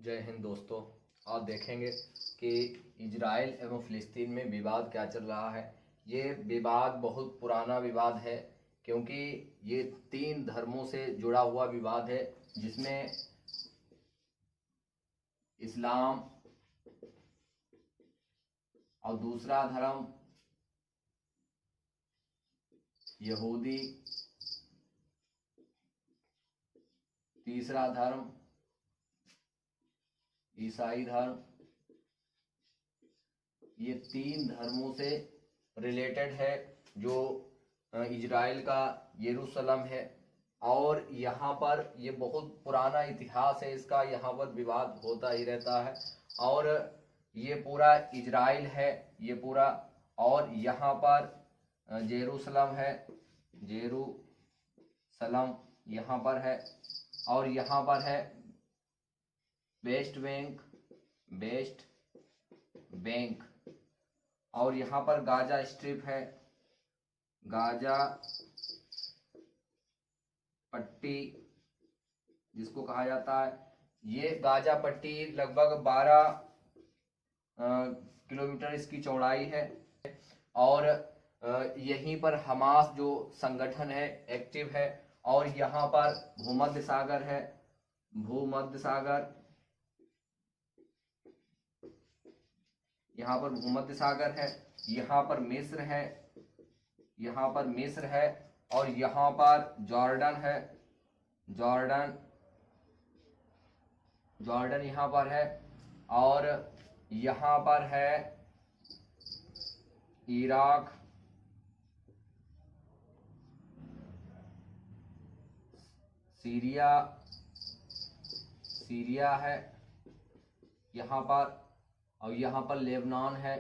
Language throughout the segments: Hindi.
जय हिंद दोस्तों। आप देखेंगे कि इजराइल एवं फ़िलिस्तीन में विवाद क्या चल रहा है। ये विवाद बहुत पुराना विवाद है, क्योंकि ये तीन धर्मों से जुड़ा हुआ विवाद है, जिसमें इस्लाम और दूसरा धर्म यहूदी, तीसरा धर्म ईसाई धर्म। ये तीन धर्मों से रिलेटेड है, जो इजराइल का यरूशलेम है। और यहाँ पर ये बहुत पुराना इतिहास है इसका, यहाँ पर विवाद होता ही रहता है। और ये पूरा इजराइल है ये पूरा, और यहाँ पर जेरूसलम है, जेरूसलम यहाँ पर है। और यहाँ पर है वेस्ट बैंक। और यहाँ पर गाजा स्ट्रिप है, गाजा पट्टी जिसको कहा जाता है। ये गाजा पट्टी लगभग 12 किलोमीटर इसकी चौड़ाई है। और यहीं पर हमास जो संगठन है एक्टिव है। और यहाँ पर भूमध्य सागर है, यहाँ पर भूमध्य सागर है। यहाँ पर मिस्र है, और यहाँ पर जॉर्डन है, जॉर्डन यहाँ पर है। और यहाँ पर है इराक, सीरिया है यहाँ पर। और यहाँ पर लेबनान है,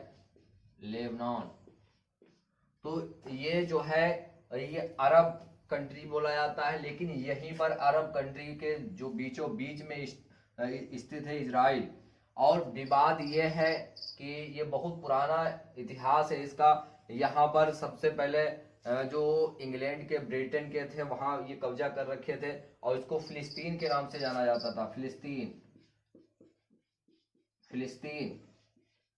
तो ये जो है ये अरब कंट्री बोला जाता है। लेकिन यहीं पर अरब कंट्री के जो बीचों बीच में स्थित है इजराइल। और विवाद ये है कि ये बहुत पुराना इतिहास है इसका। यहाँ पर सबसे पहले जो इंग्लैंड के, ब्रिटेन के थे, वहाँ ये कब्जा कर रखे थे, और इसको फिलिस्तीन के नाम से जाना जाता था, फिलिस्तीन।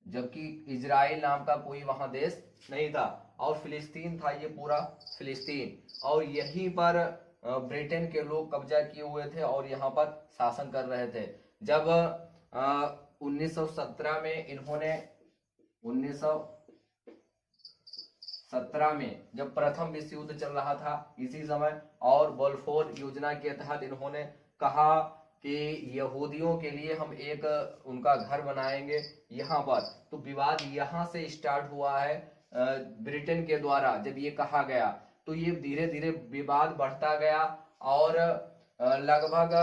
जबकि इजराइल नाम का कोई वहां देश नहीं था, और फिलिस्तीन था ये पूरा फिलिस्तीन। और यहीं पर ब्रिटेन के लोग कब्जा किए हुए थे और यहाँ पर शासन कर रहे थे। जब 1917 में इन्होंने 1917 में जब प्रथम विश्व युद्ध चल रहा था इसी समय, और बल्फोर योजना के तहत इन्होंने कहा कि यहूदियों के लिए हम एक उनका घर बनाएंगे यहाँ पर। तो विवाद यहाँ से स्टार्ट हुआ है ब्रिटेन के द्वारा। जब ये कहा गया तो ये धीरे धीरे विवाद बढ़ता गया, और लगभग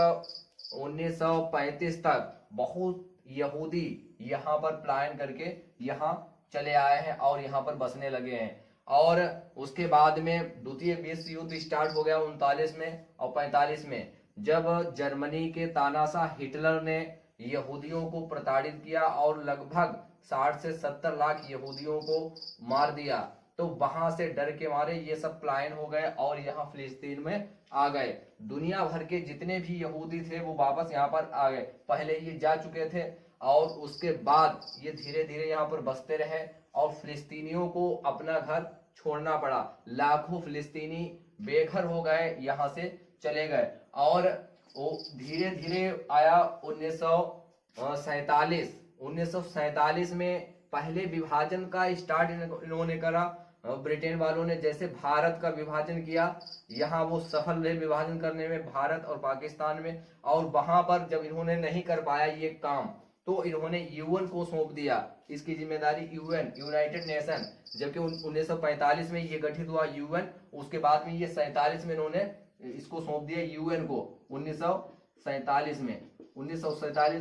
1935 तक बहुत यहूदी यहाँ पर पलायन करके यहाँ चले आए हैं और यहाँ पर बसने लगे हैं। और उसके बाद में द्वितीय विश्व युद्ध स्टार्ट हो गया 39 में और 45 में, जब जर्मनी के तानाशाह हिटलर ने यहूदियों को प्रताड़ित किया और लगभग 60 से 70 लाख यहूदियों को मार दिया। तो वहां से डर के मारे ये सब पलायन हो गए और यहाँ फिलिस्तीन में आ गए। दुनिया भर के जितने भी यहूदी थे वो वापस यहाँ पर आ गए। पहले ये जा चुके थे और उसके बाद ये धीरे धीरे यहाँ पर बसते रहे, और फिलिस्तीनियों को अपना घर छोड़ना पड़ा। लाखों फिलिस्तीनी बेघर हो गए, यहाँ से चले गए। और वो धीरे धीरे आया 1947 में पहले विभाजन का स्टार्ट इन्होंने करा। ब्रिटेन वालों ने जैसे भारत का विभाजन किया, यहाँ वो सफल रहे विभाजन करने में, भारत और पाकिस्तान में। और वहां पर जब इन्होंने नहीं कर पाया ये काम, तो इन्होंने यूएन को सौंप दिया इसकी जिम्मेदारी, यूनाइटेड नेशन। जबकि 1945 में ये गठित हुआ यूएन, उसके बाद में ये 47 में इन्होंने इसको सौंप दिया यूएन को। 1947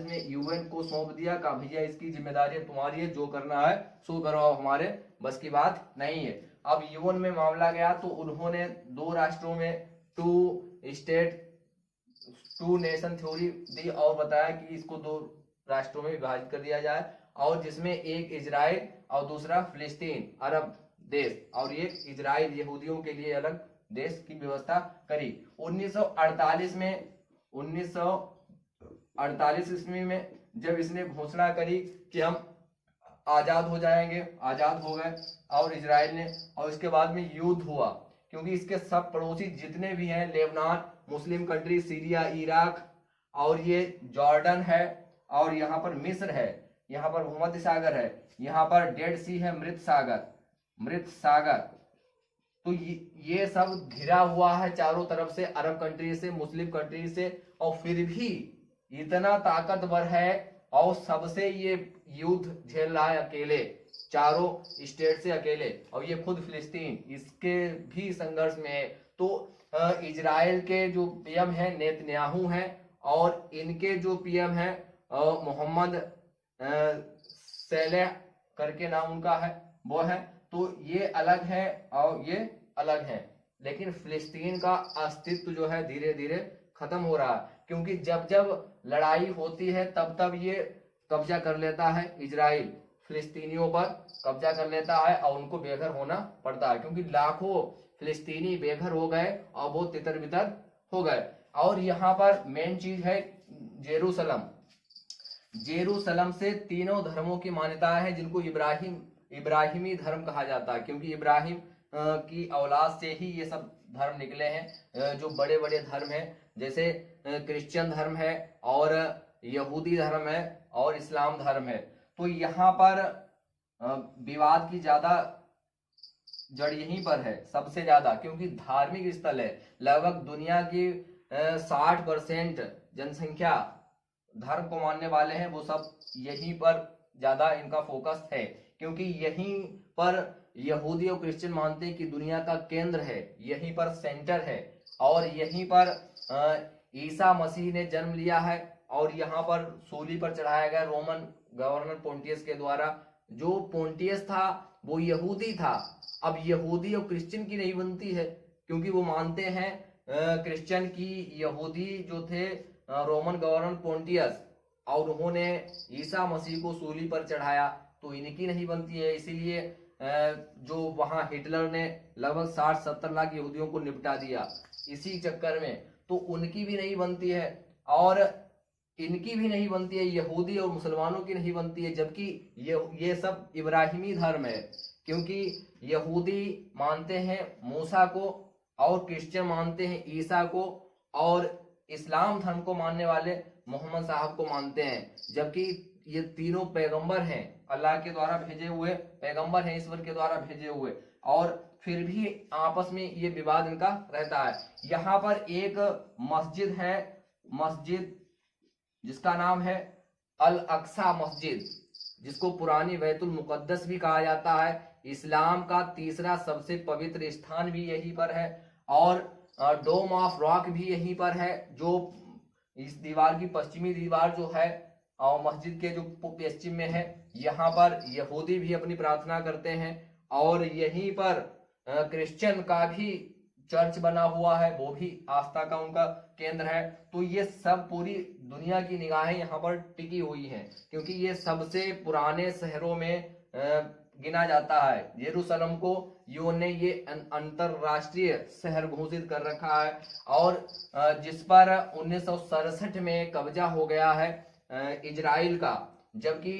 में यूएन को सौंप दिया, कहा भैया इसकी जिम्मेदारी तुम्हारी है, जो करना है सो करो, हमारे बस की बात नहीं है। अब यूएन में मामला गया तो उन्होंने दो राष्ट्रों में, टू नेशन थ्योरी दी, और बताया कि इसको दो राष्ट्रों में विभाजित कर दिया जाए, और जिसमें एक इजराइल और दूसरा फिलिस्तीन अरब देश, और एक इजराइल यहूदियों के लिए अलग देश की व्यवस्था करी। 1948 में 1948 ईस्वी में जब इसने घोषणा करी कि हम आजाद हो जाएंगे, आजाद हो गए और इजराइल ने, और इसके बाद में युद्ध हुआ क्योंकि इसके सब पड़ोसी जितने भी हैं, Lebanon, Muslim country, Syria, Iraq और ये जॉर्डन है और यहाँ पर मिस्र है, यहाँ पर भूमध्य सागर है, यहाँ पर डेड सी है, मृत सागर। तो ये सब घिरा हुआ है चारों तरफ से, अरब कंट्री से, मुस्लिम कंट्री से, और फिर भी इतना ताकतवर है और सबसे ये युद्ध झेल रहा है अकेले, चारों स्टेट से अकेले, और ये खुद फिलिस्तीन इसके भी संघर्ष में है। तो इजराइल के जो पीएम है नेतन्याहू हैं और इनके जो पीएम है मोहम्मद सैलेह करके नाम उनका है, वो है। तो ये अलग है और ये अलग है, लेकिन फिलिस्तीन का अस्तित्व जो है धीरे धीरे खत्म हो रहा है, क्योंकि जब जब लड़ाई होती है तब तब ये कब्जा कर लेता है, इजराइल फिलिस्तीनियों पर कब्जा कर लेता है और उनको बेघर होना पड़ता है, क्योंकि लाखों फिलिस्तीनी बेघर हो गए और वो तितर बितर हो गए। और यहाँ पर मेन चीज है जेरूसलम। जेरूसलम से तीनों धर्मों की मान्यता है, जिनको इब्राहिमी धर्म कहा जाता है, क्योंकि इब्राहिम की औलाद से ही ये सब धर्म निकले हैं। जो बड़े बड़े धर्म हैं जैसे क्रिश्चियन धर्म है और यहूदी धर्म है और इस्लाम धर्म है। तो यहाँ पर विवाद की ज्यादा जड़ यहीं पर है, सबसे ज्यादा, क्योंकि धार्मिक स्थल है। लगभग दुनिया की 60% जनसंख्या धर्म को मानने वाले हैं, वो सब यहीं पर ज्यादा इनका फोकस है, क्योंकि यहीं पर यहूदी और क्रिश्चियन मानते हैं कि दुनिया का केंद्र है, यहीं पर सेंटर है, और यहीं पर ईसा मसीह ने जन्म लिया है और यहाँ पर सूली पर चढ़ाया गया रोमन गवर्नर पोंटियस के द्वारा। जो पोंटियस था वो यहूदी था। अब यहूदी और क्रिश्चियन की नहीं बनती है, क्योंकि वो मानते हैं क्रिश्चियन की यहूदी जो थे रोमन गवर्नर पोंटियस, और उन्होंने ईसा मसीह को सूली पर चढ़ाया, तो इनकी नहीं बनती है। इसीलिए जो वहां हिटलर ने लगभग 60-70 लाख यहूदियों को निपटा दिया इसी चक्कर में, तो उनकी भी नहीं बनती है और इनकी भी नहीं बनती है, यहूदी और मुसलमानों की नहीं बनती है। जबकि ये सब इब्राहिमी धर्म है, क्योंकि यहूदी मानते हैं मूसा को और क्रिश्चियन मानते हैं ईसा को और इस्लाम धर्म को मानने वाले मोहम्मद साहब को मानते हैं। जबकि ये तीनों पैगंबर हैं, अल्लाह के द्वारा भेजे हुए पैगंबर हैं, ईश्वर के द्वारा भेजे हुए, और फिर भी आपस में ये विवाद इनका रहता है। यहाँ पर एक मस्जिद है, मस्जिद जिसका नाम है अल अक्सा मस्जिद, जिसको पुरानी बैतुल मुकद्दस भी कहा जाता है। इस्लाम का तीसरा सबसे पवित्र स्थान भी यहीं पर है, और डोम ऑफ रॉक भी यहीं पर है, जो इस दीवार की पश्चिमी दीवार जो है और मस्जिद के जो पश्चिम में है, यहाँ पर यहूदी भी अपनी प्रार्थना करते हैं, और यहीं पर क्रिश्चियन का भी चर्च बना हुआ है, वो भी आस्था का उनका केंद्र है। तो ये सब पूरी दुनिया की निगाहें यहाँ पर टिकी हुई हैं, क्योंकि ये सबसे पुराने शहरों में गिना जाता है। यरूशलेम को यूएन ने ये अंतरराष्ट्रीय शहर घोषित कर रखा है, और जिस पर 1967 में कब्जा हो गया है इजराइल का, जबकि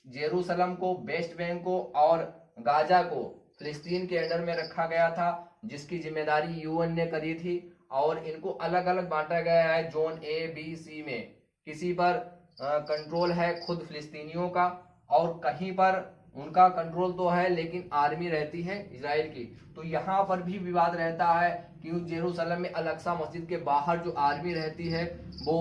जेरूसलम को, वेस्ट बैंक को और गाजा को फिलिस्तीन के अंडर में रखा गया था, जिसकी जिम्मेदारी यूएन ने करी थी, और इनको अलग अलग बांटा गया है जोन ए बी सी में। किसी पर कंट्रोल है खुद फिलिस्तीनियों का, और कहीं पर उनका कंट्रोल तो है लेकिन आर्मी रहती है इजराइल की। तो यहाँ पर भी विवाद रहता है कि जेरूसलम में अल अक्सा मस्जिद के बाहर जो आर्मी रहती है वो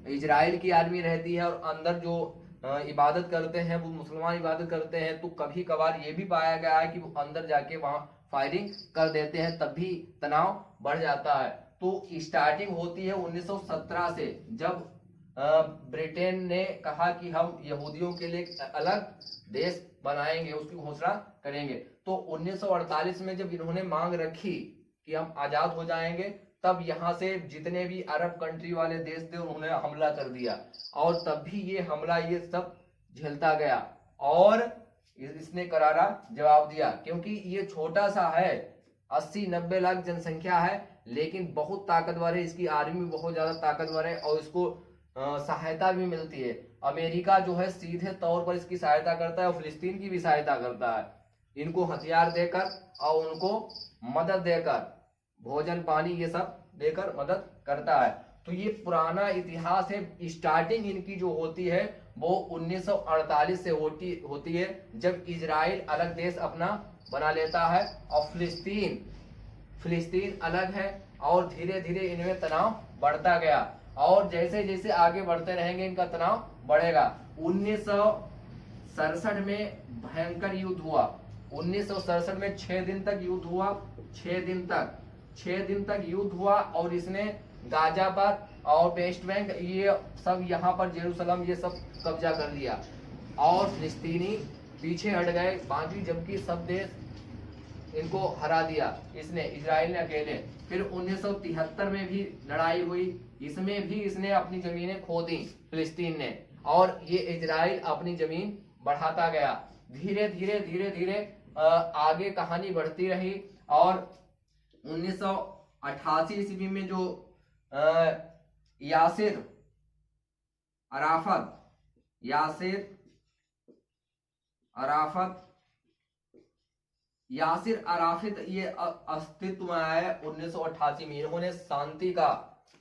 इजराइल की आर्मी रहती है, और अंदर जो इबादत करते हैं वो मुसलमान इबादत करते हैं। तो कभी कभार ये भी पाया गया है कि वो अंदर जाके वहां फायरिंग कर देते हैं, तब भी तनाव बढ़ जाता है। तो स्टार्टिंग होती है 1917 से, जब ब्रिटेन ने कहा कि हम यहूदियों के लिए अलग देश बनाएंगे, उसकी घोषणा करेंगे। तो 1948 में जब इन्होंने मांग रखी कि हम आजाद हो जाएंगे, तब यहाँ से जितने भी अरब कंट्री वाले देश थे उन्होंने हमला कर दिया, और तब भी ये हमला ये सब झेलता गया, और इसने करारा जवाब दिया, क्योंकि ये छोटा सा है, 80-90 लाख जनसंख्या है, लेकिन बहुत ताकतवर है, इसकी आर्मी बहुत ज्यादा ताकतवर है, और इसको सहायता भी मिलती है। अमेरिका जो है सीधे तौर पर इसकी सहायता करता है और फिलिस्तीन की भी सहायता करता है, इनको हथियार देकर और उनको मदद देकर, भोजन पानी ये सब देकर मदद करता है। तो ये पुराना इतिहास है। स्टार्टिंग इनकी जो होती है वो 1948 से होती है, जब इजराइल अलग देश अपना बना लेता है और फिलिस्तीन अलग है, और धीरे धीरे इनमें तनाव बढ़ता गया, और जैसे जैसे आगे बढ़ते रहेंगे इनका तनाव बढ़ेगा। 1967 में भयंकर युद्ध हुआ। 1967 में 6 दिन तक युद्ध हुआ। 6 दिन तक युद्ध हुआ, और इसने गाजा पर और वेस्ट बैंक ये सब, यहाँ पर जेरूसलम ये सब कब्जा कर लिया, और फिलिस्तीनी पीछे हट गए, बाकी जबकि सब देश इनको हरा दिया इसने, इजराइल ने अकेले। फिर 1973 में भी लड़ाई हुई, इसमें भी इसने अपनी जमीनें खो दी फिलिस्तीन ने, और ये इजराइल अपनी जमीन बढ़ाता गया। धीरे धीरे आगे कहानी बढ़ती रही, और 1988 ईस्वी में जो यासिर अराफत ये अस्तित्व में आया 1988 में। इन्होंने शांति का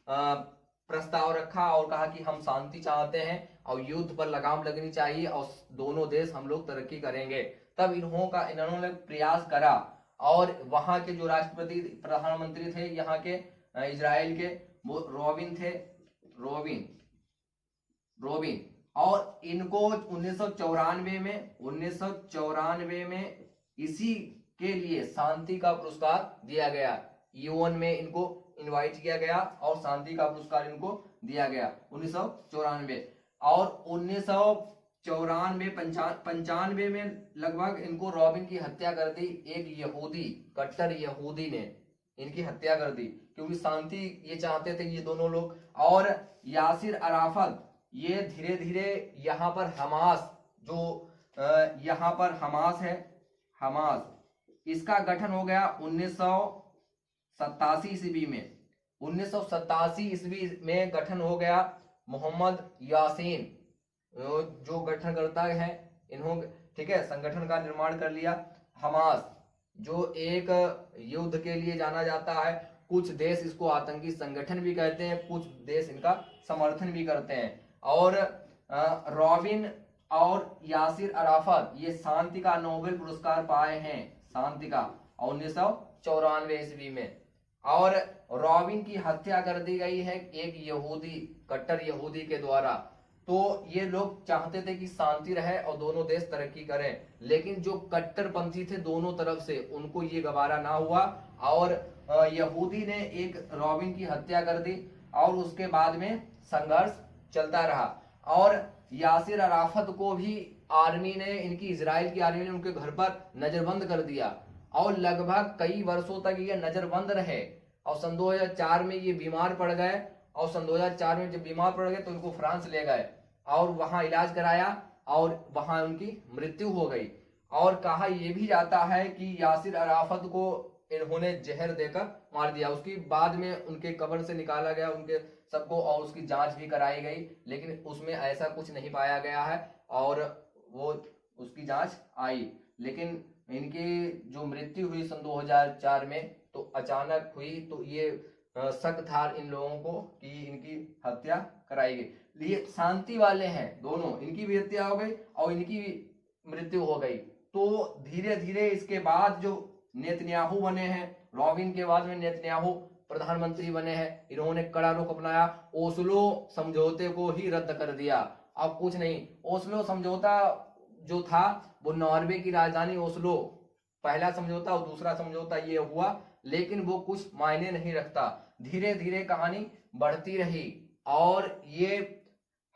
प्रस्ताव रखा और कहा कि हम शांति चाहते हैं और युद्ध पर लगाम लगनी चाहिए और दोनों देश हम लोग तरक्की करेंगे। तब इन्होंने प्रयास करा, और वहां के जो राष्ट्रपति प्रधानमंत्री थे यहाँ के इजराइल के, वो रोबिन, और इनको 1994 में इसी के लिए शांति का पुरस्कार दिया गया। यूएन में इनको इनवाइट किया गया और शांति का पुरस्कार इनको दिया गया 1994। और 1995 में लगभग इनको रॉबिन की हत्या कर दी। एक कट्टर यहूदी ने इनकी हत्या कर दी, क्योंकि शांति ये चाहते थे ये दोनों लोग। और यासिर अराफत ये धीरे धीरे यहाँ पर हमास इसका गठन हो गया 1987 ईस्वी में। 1987 ईस्वी में गठन हो गया। मोहम्मद यासीन जो गठनकर्ता है, इन्होंने ठीक है संगठन का निर्माण कर लिया। हमास जो एक युद्ध के लिए जाना जाता है, कुछ देश इसको आतंकी संगठन भी कहते हैं, कुछ देश इनका समर्थन भी करते हैं। और रॉबिन और यासिर अराफत ये शांति का नोबेल पुरस्कार पाए हैं, शांति का, 1994 ईस्वी में। और रॉबिन की हत्या कर दी गई है एक कट्टर यहूदी के द्वारा। तो ये लोग चाहते थे कि शांति रहे और दोनों देश तरक्की करें, लेकिन जो कट्टरपंथी थे दोनों तरफ से, उनको ये गवारा ना हुआ, और यहूदी ने एक रॉबिन की हत्या कर दी, और उसके बाद में संघर्ष चलता रहा। और यासिर अराफत को भी इजराइल की आर्मी ने उनके घर पर नजरबंद कर दिया, और लगभग कई वर्षों तक ये नजरबंद रहे। और सन 2004 में ये बीमार पड़ गए, और सन 2004 में जब बीमार पड़ गए तो उनको फ्रांस ले गए और वहां इलाज कराया, और वहां उनकी मृत्यु हो गई। और कहा यह भी जाता है कि यासिर अराफत को इन्होंने जहर देकर मार दिया। उसकी बाद में उनके कब्र से निकाला गया उनके सबको, और उसकी जांच भी कराई गई, लेकिन उसमें ऐसा कुछ नहीं पाया गया है, और वो उसकी जांच आई। लेकिन इनकी जो मृत्यु हुई सन 2004 में तो अचानक हुई, तो ये शक था इन लोगों को कि इनकी हत्या कराई गई। ये शांति वाले हैं दोनों, इनकी भी हत्या हो गई और इनकी भी मृत्यु हो गई। तो धीरे धीरे इसके बाद जो नेतन्याहू बने हैं, रॉबिन के बाद में नेतन्याहू प्रधानमंत्री बने हैं, इन्होंने कड़ा रुख अपनाया। ओस्लो समझौते को ही रद्द कर दिया, अब कुछ नहीं। ओस्लो समझौता जो था वो नॉर्वे की राजधानी ओस्लो, पहला समझौता और दूसरा समझौता ये हुआ, लेकिन वो कुछ मायने नहीं रखता। धीरे धीरे कहानी बढ़ती रही, और ये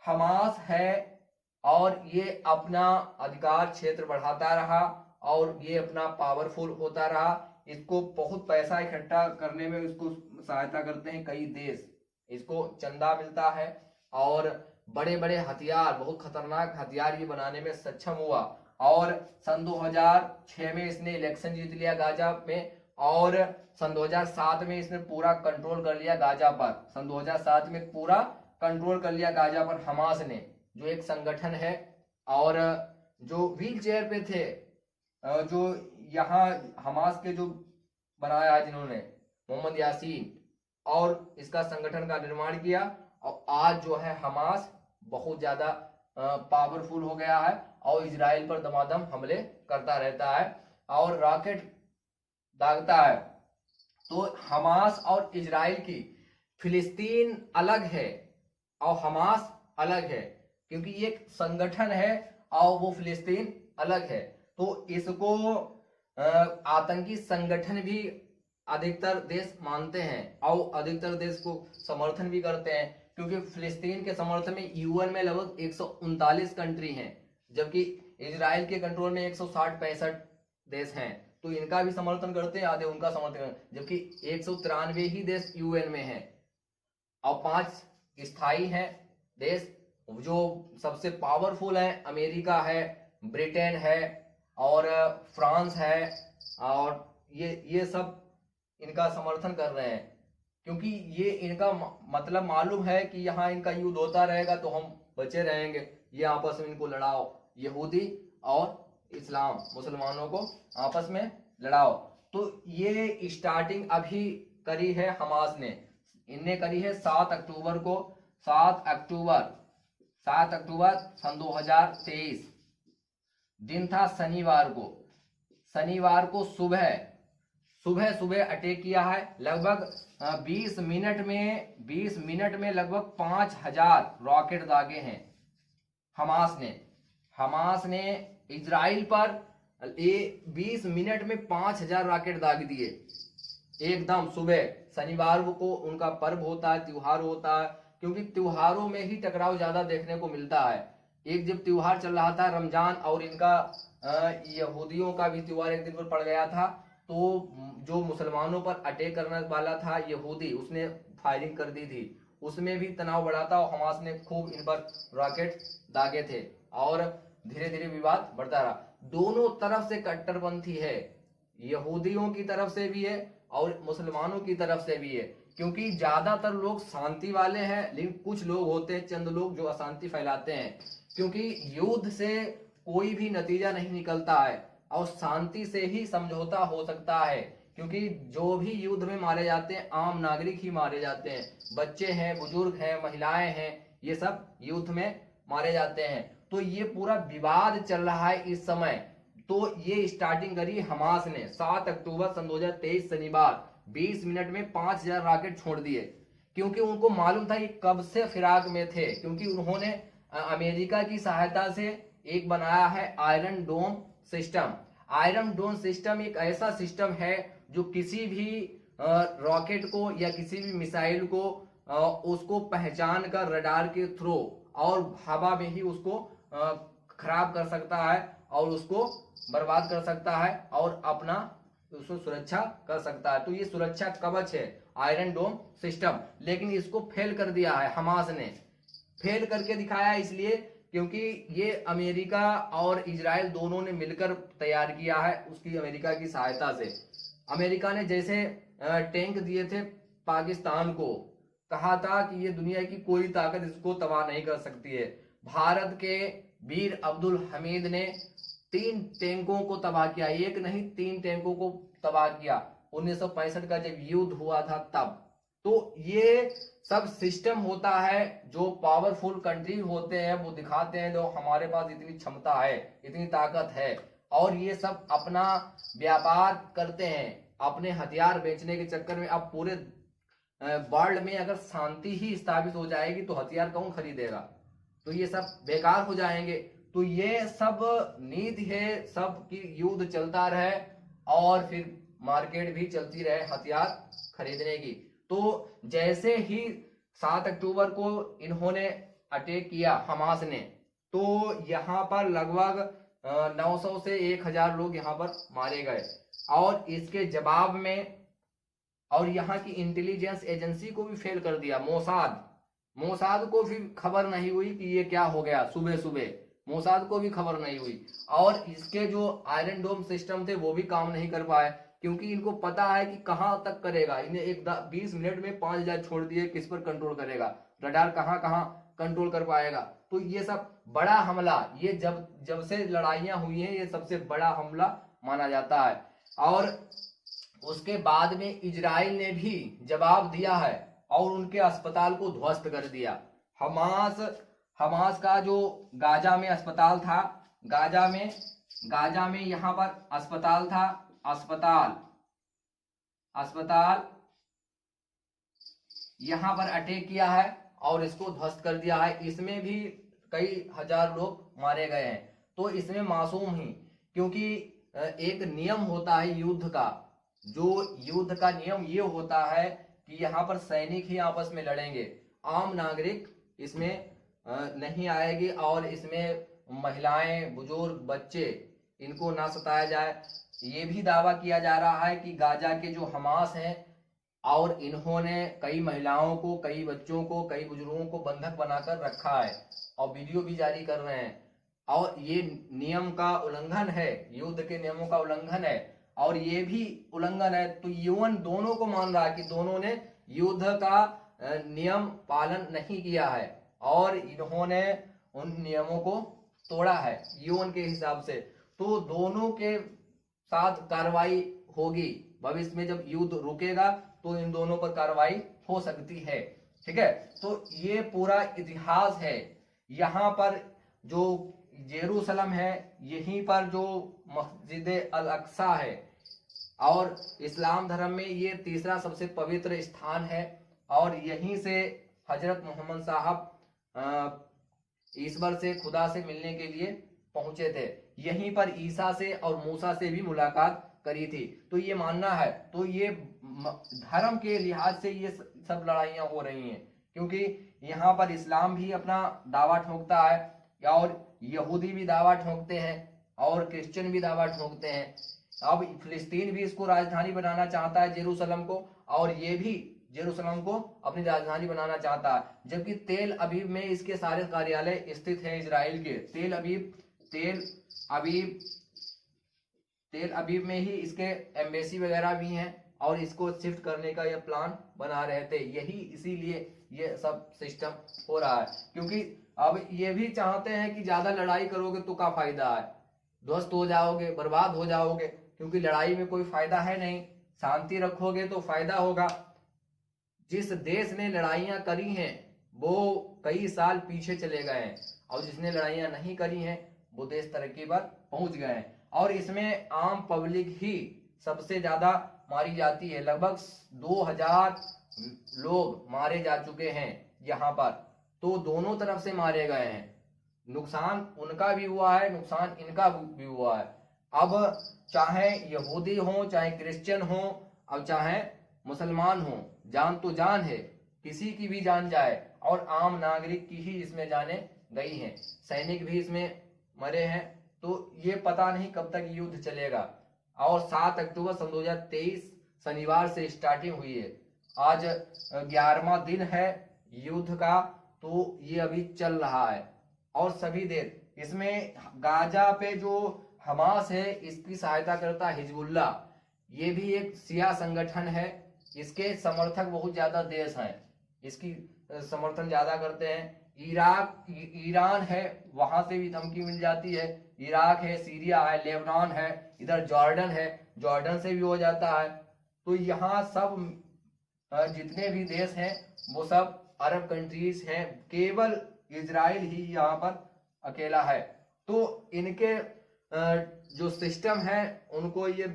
हमास है, और ये अपना अधिकार क्षेत्र बढ़ाता रहा, और ये अपना पावरफुल होता रहा। इसको बहुत पैसा इकट्ठा करने में इसको सहायता करते हैं कई देश, इसको चंदा मिलता है, और बड़े बड़े हथियार, बहुत खतरनाक हथियार ये बनाने में सक्षम हुआ। और सन 2006 में इसने इलेक्शन जीत लिया गाजा में, और सन 2007 में इसने पूरा कंट्रोल कर लिया गाजा पर। सन 2007 में पूरा कंट्रोल कर लिया गाजा पर हमास ने, जो एक संगठन है और जो व्हील चेयर पे थे, जो यहाँ हमास के जो बनाया है जिन्होंने, मोहम्मद यासीन, और इसका संगठन का निर्माण किया। और आज जो है हमास बहुत ज्यादा पावरफुल हो गया है और इजराइल पर दमादम हमले करता रहता है और रॉकेट दागता है। तो हमास और इजराइल की, फिलिस्तीन अलग है और हमास अलग है, क्योंकि ये एक संगठन है और वो फिलिस्तीन अलग है। तो इसको आतंकी संगठन भी अधिकतर देश मानते हैं और अधिकतर देश को समर्थन भी करते हैं, क्योंकि फिलिस्तीन के समर्थन में यूएन में लगभग 139 कंट्री हैं, जबकि इजराइल के कंट्रोल में 160-65 देश हैं। तो इनका भी समर्थन करते हैं, आधे उनका समर्थन करते हैं, जबकि 193 ही देश यूएन में हैं और 5 स्थायी हैं देश। जो सबसे पावरफुल है, अमेरिका है, ब्रिटेन है और फ्रांस है, और ये सब इनका समर्थन कर रहे हैं, क्योंकि ये इनका मतलब मालूम है कि यहाँ इनका युद्ध होता रहेगा तो हम बचे रहेंगे, ये आपस में इनको लड़ाओ, यहूदी और इस्लाम मुसलमानों को आपस में लड़ाओ। तो ये स्टार्टिंग अभी करी है हमास ने, इनने करी है 7 अक्टूबर को, 7 अक्टूबर सन 2023, दिन था शनिवार को सुबह अटैक किया है। लगभग 20 मिनट में लगभग 5000 रॉकेट दागे हैं हमास ने इजराइल पर 20 मिनट में 5000 रॉकेट दाग दिए एकदम सुबह। शनिवार को उनका पर्व होता है, त्योहार होता है, क्योंकि त्योहारों में ही टकराव ज्यादा देखने को मिलता है। एक जब त्योहार चल रहा था रमजान, और इनका यहूदियों का भी त्योहार एक दिन पर पड़ गया था, तो जो मुसलमानों पर अटैक करने वाला था यहूदी, उसने फायरिंग कर दी थी, उसमें भी तनाव बढ़ा था और हमास ने खूब इन पर रॉकेट दागे थे और धीरे धीरे विवाद बढ़ता रहा। दोनों तरफ से कट्टरपंथी है, यहूदियों की तरफ से भी है और मुसलमानों की तरफ से भी है, क्योंकि ज्यादातर लोग शांति वाले हैं, लेकिन कुछ लोग होते हैं, चंद लोग जो अशांति फैलाते हैं, क्योंकि युद्ध से कोई भी नतीजा नहीं निकलता है और शांति से ही समझौता हो सकता है, क्योंकि जो भी युद्ध में मारे जाते हैं आम नागरिक ही मारे जाते हैं, बच्चे हैं, बुजुर्ग हैं, महिलाएं हैं, ये सब युद्ध में मारे जाते हैं। तो ये पूरा विवाद चल रहा है इस समय। तो ये स्टार्टिंग करी हमास ने 7 अक्टूबर सन 2023 शनिवार, 20 मिनट में 5000 रॉकेट छोड़ दिए, क्योंकि उनको मालूम था कि कब से फिराक में थे, क्योंकि उन्होंने अमेरिका की सहायता से एक बनाया है आयरन डोम सिस्टम। आयरन डोम सिस्टम एक ऐसा सिस्टम है जो किसी भी रॉकेट को या किसी भी मिसाइल को उसको पहचान कर रडार के थ्रू और हवा में ही उसको खराब कर सकता है और उसको बर्बाद कर सकता है और अपना उसको सुरक्षा कर सकता है। तो ये सुरक्षा कवच है आयरन डोम सिस्टम, लेकिन इसको फेल कर दिया है हमास ने। फेल करके दिखाया इसलिए क्योंकि ये अमेरिका और इजराइल दोनों ने मिलकर तैयार किया है, उसकी अमेरिका की सहायता से। अमेरिका ने जैसे टैंक दिए थे पाकिस्तान को, कहा था कि ये दुनिया की कोई ताकत इसको तबाह नहीं कर सकती है। भारत के वीर अब्दुल हमीद ने 3 टैंकों को तबाह किया, एक नहीं 3 टैंकों को तबाह किया 1965 का जब युद्ध हुआ था तब। तो ये सब सिस्टम होता है, जो पावरफुल कंट्री होते हैं वो दिखाते हैं जो हमारे पास इतनी क्षमता है, इतनी ताकत है, और ये सब अपना व्यापार करते हैं अपने हथियार बेचने के चक्कर में। अब पूरे वर्ल्ड में अगर शांति ही स्थापित हो जाएगी तो हथियार कौन खरीदेगा, तो ये सब बेकार हो जाएंगे। तो ये सब नीति है, सब की युद्ध चलता रहे और फिर मार्केट भी चलती रहे हथियार खरीदने की। तो जैसे ही 7 अक्टूबर को इन्होंने अटैक किया हमास ने, तो यहाँ पर लगभग 900 से 1000 लोग यहाँ पर मारे गए, और इसके जवाब में और यहाँ की इंटेलिजेंस एजेंसी को भी फेल कर दिया। मोसाद को भी खबर नहीं हुई कि ये क्या हो गया, सुबह मोसाद को भी खबर नहीं हुई, और इसके जो आयरन डोम सिस्टम थे वो भी काम नहीं कर पाए, क्योंकि इनको पता है कि कहां तक करेगा, इन्हें 20 मिनट में 5000 छोड़ दिए, किस पर कंट्रोल करेगा। रडार कहाँ कहाँ कंट्रोल कर पाएगा। तो ये सब बड़ा हमला, ये जब से लड़ाइयां हुई हैं ये सबसे बड़ा हमला माना जाता है। और उसके बाद में इजराइल ने भी जवाब दिया है और उनके अस्पताल को ध्वस्त कर दिया। हमास का जो गाजा में अस्पताल था, गाजा में यहाँ पर अस्पताल था, अस्पताल यहाँ पर अटैक किया है और इसको ध्वस्त कर दिया है। इसमें भी कई हजार लोग मारे गए हैं। तो इसमें मासूम ही, क्योंकि एक नियम होता है युद्ध का, जो युद्ध का नियम ये होता है कि यहाँ पर सैनिक ही आपस में लड़ेंगे, आम नागरिक इसमें नहीं आएगी और इसमें महिलाएं, बुजुर्ग, बच्चे, इनको ना सताया जाए। ये भी दावा किया जा रहा है कि गाजा के जो हमास हैं और इन्होंने कई महिलाओं को, कई बच्चों को, कई बुजुर्गों को बंधक बनाकर रखा है और वीडियो भी जारी कर रहे हैं। और ये नियम का उल्लंघन है, युद्ध के नियमों का उल्लंघन है और ये भी उल्लंघन है। तो यूएन दोनों को मान रहा है कि दोनों ने युद्ध का नियम पालन नहीं किया है और इन्होंने उन नियमों को तोड़ा है यूएन के हिसाब से। तो दोनों के साथ कार्रवाई होगी भविष्य में, जब युद्ध रुकेगा तो इन दोनों पर कार्रवाई हो सकती है। ठीक है, तो ये पूरा इतिहास है। यहाँ पर जो जेरूसलम है, यहीं पर जो मस्जिद अल अक्सा है और इस्लाम धर्म में ये तीसरा सबसे पवित्र स्थान है और यहीं से हजरत मोहम्मद साहब ईश्वर से, खुदा से मिलने के लिए पहुंचे थे। यहीं पर ईसा से और मूसा से भी मुलाकात करी थी। तो ये मानना है, तो ये धर्म के लिहाज से ये सब लड़ाइयां हो रही हैं, क्योंकि यहाँ पर इस्लाम भी अपना दावा ठोकता है और यहूदी भी दावा ठोकते हैं और क्रिश्चियन भी दावा ठोकते हैं। अब फिलिस्तीन भी इसको राजधानी बनाना चाहता है जेरूसलम को, और ये भी जेरूसलम को अपनी राजधानी बनाना चाहता है, जबकि तेल अवीव में इसके सारे कार्यालय स्थित हैं इजराइल के। तेल अवीव में ही इसके एम्बेसी वगैरह भी हैं और इसको शिफ्ट करने का यह प्लान बना रहे थे। यही इसीलिए ये सब सिस्टम हो रहा है, क्योंकि अब ये भी चाहते हैं कि ज्यादा लड़ाई करोगे तो क्या फायदा है, ध्वस्त हो जाओगे, बर्बाद हो जाओगे, क्योंकि लड़ाई में कोई फायदा है नहीं। शांति रखोगे तो फायदा होगा। जिस देश ने लड़ाइयां करी हैं वो कई साल पीछे चले गए हैं और जिसने लड़ाइयां नहीं करी हैं वो देश तरक्की पर पहुंच गए हैं। और इसमें आम पब्लिक ही सबसे ज्यादा मारी जाती है। लगभग 2000 लोग मारे जा चुके हैं यहाँ पर। तो दोनों तरफ से मारे गए हैं, नुकसान उनका भी हुआ है, नुकसान इनका भी हुआ है। अब चाहे यहूदी हो, चाहे क्रिश्चियन हो, अब चाहे मुसलमान हो, जान तो जान है, किसी की भी जान जाए और आम नागरिक की ही इसमें जाने गई हैं, सैनिक भी इसमें मरे हैं। तो ये पता नहीं कब तक युद्ध चलेगा। और 7 अक्टूबर सन 2023 शनिवार से स्टार्टिंग हुई है। आज 11वां दिन है युद्ध का, तो ये अभी चल रहा है और सभी देर इसमें गाजा पे जो हमास है इसकी सहायता करता है हिजबुल्लाह। ये भी एक शिया संगठन है, इसके समर्थक बहुत ज्यादा देश हैं, इसकी समर्थन ज्यादा करते हैं। ईरान है, वहां से भी धमकी मिल जाती है। इराक है, सीरिया है, लेबनान है, इधर जॉर्डन है, जॉर्डन से भी हो जाता है। तो यहाँ सब जितने भी देश हैं वो सब अरब कंट्रीज हैं, केवल इजराइल ही यहाँ पर अकेला है। तो इनके जो सिस्टम है उनको ये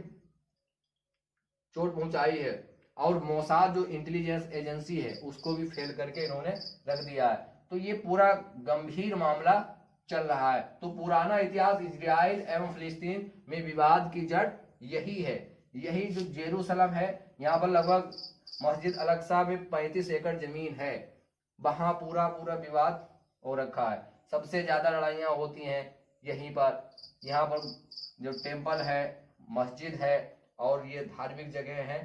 चोट पहुंचाई है और मोसाद जो इंटेलिजेंस एजेंसी है उसको भी फेल करके इन्होंने रख दिया है। तो ये पूरा गंभीर मामला चल रहा है। तो पुराना इतिहास इजराइल एवं फिलिस्तीन में विवाद की जड़ यही है। यही जो जेरूसलम है, यहाँ पर लगभग मस्जिद अल अक्सा में 35 एकड़ जमीन है, वहां पूरा विवाद हो रखा है। सबसे ज्यादा लड़ाइयां होती हैं यहीं पर। यहाँ पर जो टेम्पल है, मस्जिद है और ये धार्मिक जगह है।